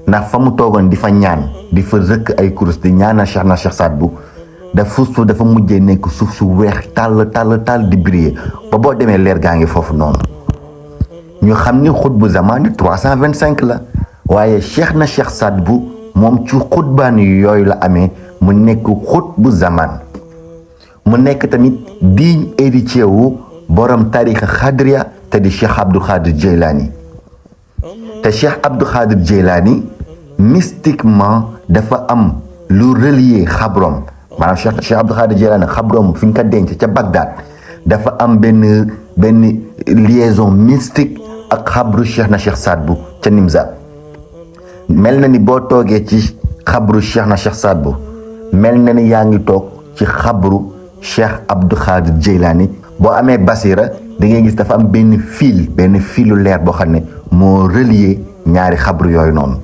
ndax fa mu toogoon di fa ñaan di fa rëkk ay kurus di ñaanal Cheikh na Cheikh Saad Bou dafa mujjee nekk suuf su weex tàll di briller ba boo demee leer gaa ngi foofu noonu ñu xam ni xutbu zamaan 325 la waaye Cheikh na Cheikh Saad Bou moom ci xutbaan yooyu la amee mu nekk xutbu zamaan mu nekk tamit digne héritier wu borom tarixa xadriya te di Cheikh Abdou Khadir Jeylaani te Cheikh Abdou Khadir Jeylaani mystiquement dafa am lu relier xabrom maanaam Cheikh Abdou Khadir Jeylaani xabrom fi ñu ko denc ca Bagdad dafa am benn liaison mystique ak xabru Cheikh na Cheikh Saad Bou ca Nimza mel na ni boo toogee ci xabru Cheikh na Cheikh Saad Bou mel na ni yaa ngi toog ci xabru Cheikh Abdou Khadir Jeylaani boo amee basira da ngay gis dafa am benn filu leer boo xam ne moo relier ñaari xabru yooyu noonu